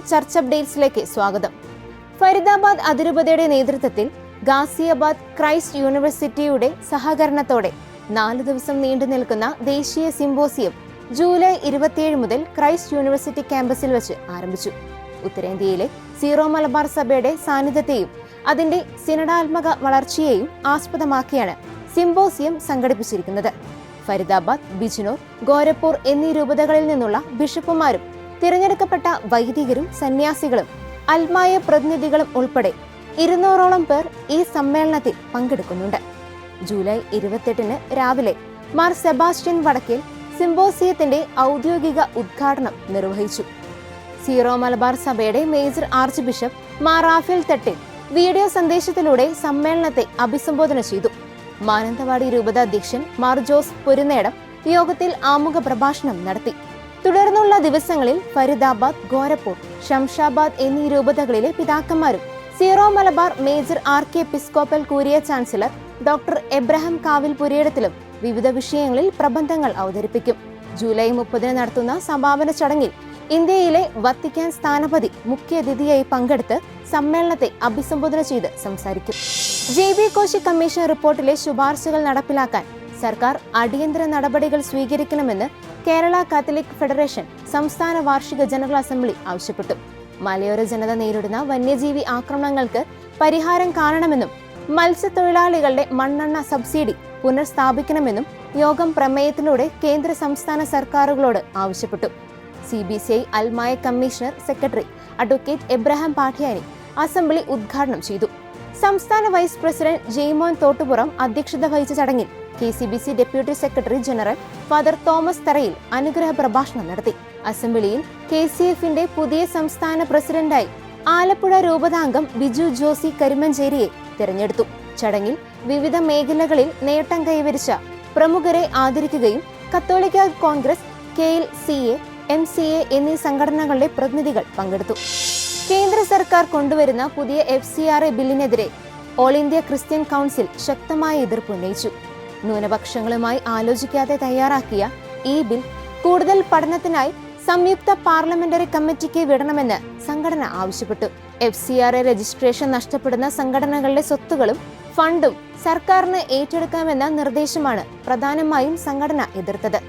Church അപ്ഡേറ്റ്സിലേക്ക് സ്വാഗതം. ഫരീദാബാദ് അതിരൂപതയുടെ നേതൃത്വത്തിൽ ഗാസിയാബാദ് ക്രൈസ്റ്റ് യൂണിവേഴ്സിറ്റിയുടെ സഹകരണത്തോടെ 4 ദിവസം നീണ്ടു നിൽക്കുന്ന ദേശീയ സിംപോസിയം ജൂലൈ 27 മുതൽ ക്രൈസ്റ്റ് യൂണിവേഴ്സിറ്റി ക്യാമ്പസിൽ വെച്ച് ആരംഭിച്ചു. ഉത്തരേന്ത്യയിലെ സീറോ മലബാർ സഭയുടെ സാന്നിധ്യത്തെയും അതിന്റെ സിനഡാത്മക വളർച്ചയെയും ആസ്പദമാക്കിയാണ് സിംപോസിയം സംഘടിപ്പിച്ചിരിക്കുന്നത്. ഫരീദാബാദ്, ബിജ്നോർ, ഗോരഖ്പൂർ എന്നീ രൂപതകളിൽ നിന്നുള്ള ബിഷപ്പുമാരും തിരഞ്ഞെടുക്കപ്പെട്ട വൈദികരും സന്യാസികളും അൽമായ പ്രതിനിധികളും ഉൾപ്പെടെ 200ഓളം പേർ ഈ സമ്മേളനത്തിൽ പങ്കെടുക്കുന്നുണ്ട്. ജൂലൈ 28 രാവിലെ മാർ സെബാസ്റ്റ്യൻ വടക്കേൽ സിംപോസിയത്തിന്റെ ഔദ്യോഗിക ഉദ്ഘാടനം നിർവഹിച്ചു. സീറോ മലബാർ സഭയുടെ major archbishop Mar Raphael Thattil video സന്ദേശത്തിലൂടെ സമ്മേളനത്തെ അഭിസംബോധന ചെയ്തു. മാനന്തവാടി രൂപത അധ്യക്ഷൻ മാർ ജോസ് പൊരുന്നേടം യോഗത്തിൽ ആമുഖ പ്രഭാഷണം നടത്തി. തുടർന്നുള്ള ദിവസങ്ങളിൽ ഫരീദാബാദ്, ഗോരഖ്പൂർ, ശംഷാബാദ് എന്നീ രൂപതകളിലെ പിതാക്കന്മാരും Syro Malabar major archiepiscopal curia chancellor doctor Abraham Kavil പുരയിടത്തിലും വിവിധ വിഷയങ്ങളിൽ പ്രബന്ധങ്ങൾ അവതരിപ്പിക്കും. ജൂലൈ 30 നടത്തുന്ന സമാപന ചടങ്ങിൽ ഇന്ത്യയിലെ വത്തിക്കാൻ സ്ഥാനപതി മുഖ്യാതിഥിയായി പങ്കെടുത്ത് സമ്മേളനത്തെ അഭിസംബോധന ചെയ്ത് സംസാരിക്കും. JB കോശി കമ്മീഷൻ റിപ്പോർട്ടിലെ ശുപാർശകൾ നടപ്പിലാക്കാൻ സർക്കാർ അടിയന്തര നടപടികൾ സ്വീകരിക്കണമെന്ന് കേരള കാത്തലിക് ഫെഡറേഷൻ സംസ്ഥാന വാർഷിക ജനറൽ അസംബ്ലി ആവശ്യപ്പെട്ടു. മലയോര ജനത നേരിടുന്ന വന്യജീവി ആക്രമണങ്ങൾക്ക് പരിഹാരം കാണണമെന്നും മത്സ്യത്തൊഴിലാളികളുടെ മണ്ണെണ്ണ സബ്സിഡി പുനഃസ്ഥാപിക്കണമെന്നും യോഗം പ്രമേയത്തിലൂടെ കേന്ദ്ര സംസ്ഥാന സർക്കാരുകളോട് ആവശ്യപ്പെട്ടു. CBCI അൽമായ commissioner secretary advocate Abraham Pathyani assembly ഉദ്ഘാടനം ചെയ്തു. സംസ്ഥാന വൈസ് പ്രസിഡന്റ് ജെയ്മോൻ തോട്ടുപുറം അധ്യക്ഷത വഹിച്ച ചടങ്ങിൽ KCBC deputy secretary general father Thomas തറയിൽ അനുഗ്രഹ പ്രഭാഷണം നടത്തി. അസംബ്ലിയിൽ KCF-ന്റെ പുതിയ സംസ്ഥാന പ്രസിഡന്റായി ആലപ്പുഴ രൂപതാംഗം ബിജു ജോസി കരിമഞ്ചേരിയെ തിരഞ്ഞെടുത്തു. ചടങ്ങിൽ വിവിധ മേഖലകളിൽ നേട്ടം കൈവരിച്ച പ്രമുഖരെ ആദരിക്കുകയും കത്തോലിക്ക കോൺഗ്രസ്, KLCA, MCA എന്നീ സംഘടനകളുടെ പ്രതിനിധികൾ പങ്കെടുത്തു. കേന്ദ്ര സർക്കാർ കൊണ്ടുവരുന്ന പുതിയ FCRA ബില്ലിനെതിരെ ഓൾ ഇന്ത്യ ക്രിസ്ത്യൻ കൗൺസിൽ ശക്തമായ എതിർപ്പ് ഉന്നയിച്ചു. ന്യൂനപക്ഷങ്ങളുമായി ആലോചിക്കാതെ തയ്യാറാക്കിയ ഈ ബിൽ കൂടുതൽ പഠനത്തിനായി സംയുക്ത പാർലമെന്ററി കമ്മിറ്റിക്ക് വിടണമെന്ന് സംഘടന ആവശ്യപ്പെട്ടു. FCRA രജിസ്ട്രേഷൻ നഷ്ടപ്പെടുന്ന സംഘടനകളുടെ സ്വത്തുകളും ഫണ്ടും സർക്കാരിന് ഏറ്റെടുക്കാമെന്ന നിർദ്ദേശമാണ് പ്രധാനമായും സംഘടന എതിർത്തത്.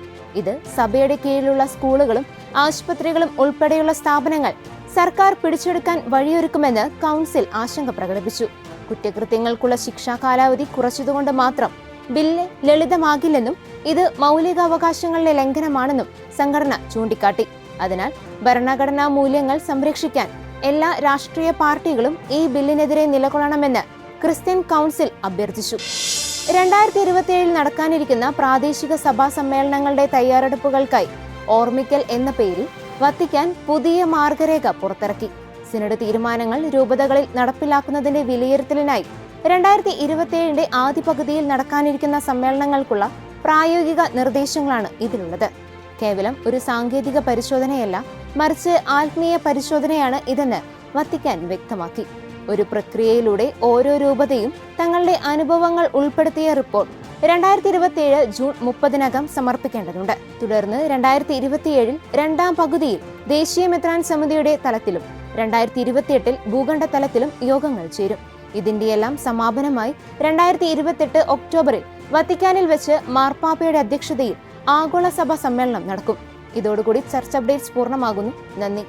ഇത് സഭയുടെ കീഴിലുള്ള സ്കൂളുകളും ആശുപത്രികളും ഉൾപ്പെടെയുള്ള സ്ഥാപനങ്ങൾ സർക്കാർ പിടിച്ചെടുക്കാൻ വഴിയൊരുക്കുമെന്ന് കൗൺസിൽ ആശങ്ക പ്രകടിപ്പിച്ചു. കുറ്റകൃത്യങ്ങൾക്കുള്ള ശിക്ഷാ കാലാവധി കുറച്ചതുകൊണ്ട് മാത്രം ബില്ല് ലളിതമാകില്ലെന്നും ഇത് മൗലികാവകാശങ്ങളുടെ ലംഘനമാണെന്നും സംഘടന ചൂണ്ടിക്കാട്ടി. അതിനാൽ ഭരണഘടനാ മൂല്യങ്ങൾ സംരക്ഷിക്കാൻ എല്ലാ രാഷ്ട്രീയ പാർട്ടികളും ഈ ബില്ലിനെതിരെ നിലകൊള്ളണമെന്ന് ക്രിസ്ത്യൻ കൗൺസിൽ അഭ്യർത്ഥിച്ചു. 2027 നടക്കാനിരിക്കുന്ന പ്രാദേശിക സഭാ സമ്മേളനങ്ങളുടെ തയ്യാറെടുപ്പുകൾക്കായി ഓർമ്മിക്കൽ എന്ന പേരിൽ വത്തിക്കാൻ പുതിയ മാർഗരേഖ പുറത്തിറക്കി. സിനഡ് തീരുമാനങ്ങൾ രൂപതകളിൽ നടപ്പിലാക്കുന്നതിന്റെ വിലയിരുത്തലിനായി 2027 ആദ്യ പകുതിയിൽ നടക്കാനിരിക്കുന്ന സമ്മേളനങ്ങൾക്കുള്ള പ്രായോഗിക നിർദ്ദേശങ്ങളാണ് ഇതിലുള്ളത്. കേവലം ഒരു സാങ്കേതിക പരിശോധനയല്ല, മറിച്ച് ആത്മീയ പരിശോധനയാണ് ഇതെന്ന് വത്തിക്കാൻ വ്യക്തമാക്കി. ഒരു പ്രക്രിയയിലൂടെ ഓരോ രൂപതയും തങ്ങളുടെ അനുഭവങ്ങൾ ഉൾപ്പെടുത്തിയ റിപ്പോർട്ട് 2027 ജൂൺ 30 സമർപ്പിക്കേണ്ടതുണ്ട്. തുടർന്ന് 2027 രണ്ടാം പകുതിയിൽ ദേശീയ മെത്രാൻ സമിതിയുടെ തലത്തിലും 2028 ഭൂഖണ്ഡ തലത്തിലും യോഗങ്ങൾ ചേരും. ഇതിന്റെയെല്ലാം സമാപനമായി 2028 ഒക്ടോബറിൽ വത്തിക്കാനിൽ വെച്ച് മാർപ്പാപ്പയുടെ അധ്യക്ഷതയിൽ ആഗോള സഭ സമ്മേളനം നടക്കും. ഇതോടുകൂടി ചർച്ച് അപ്ഡേറ്റ്സ് പൂർണ്ണമാകുന്നു. നന്ദി.